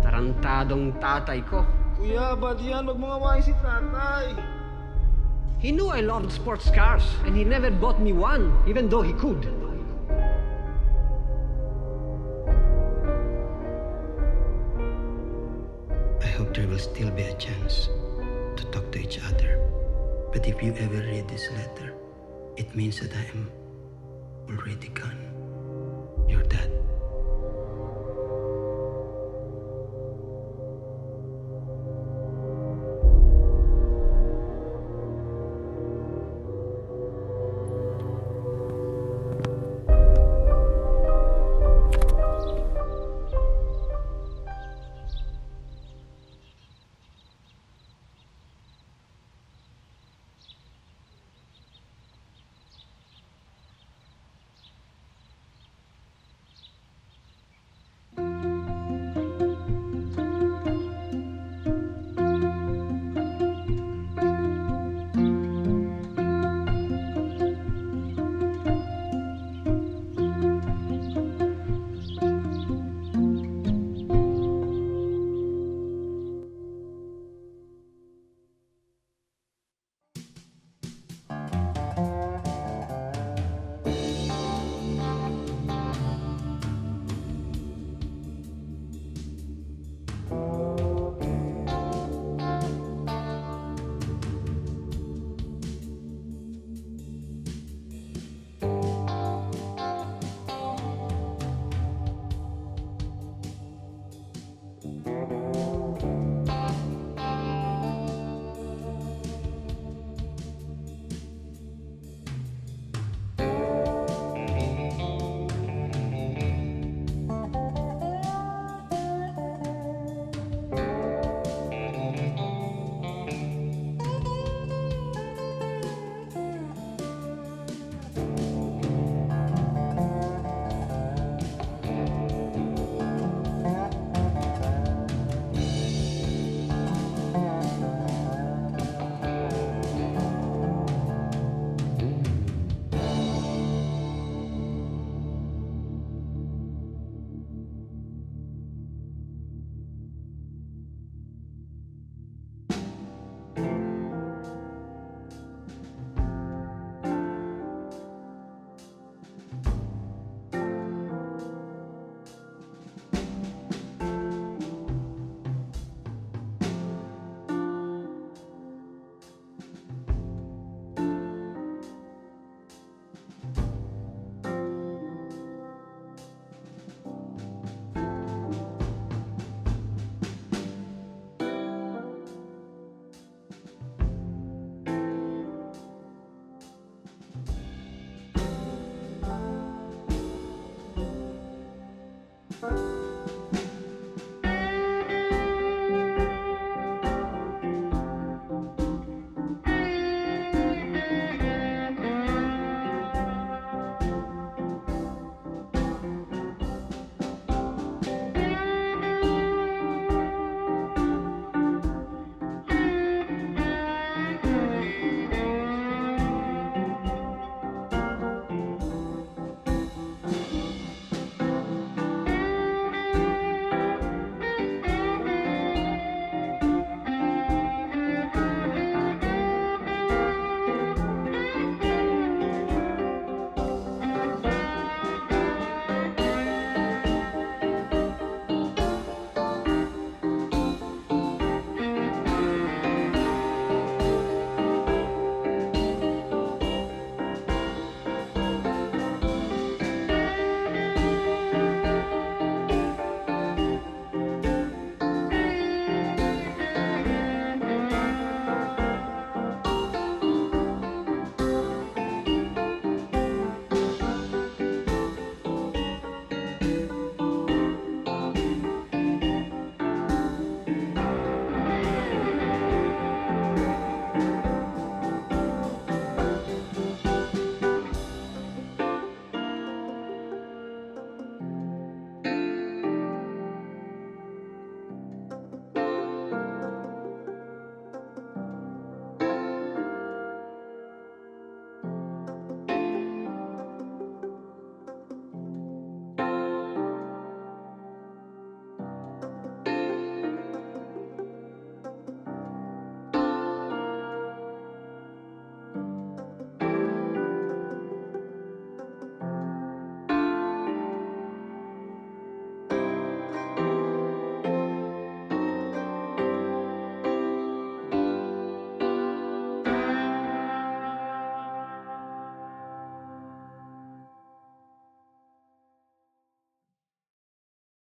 Tarantadong tatay ko. Kuya, ba't yan? Wag mo ngawain si tatay. He knew I loved sports cars, and he never bought me one, even though he could. I hope there will still be a chance to talk to each other. But if you ever read this letter, it means that I am already gone.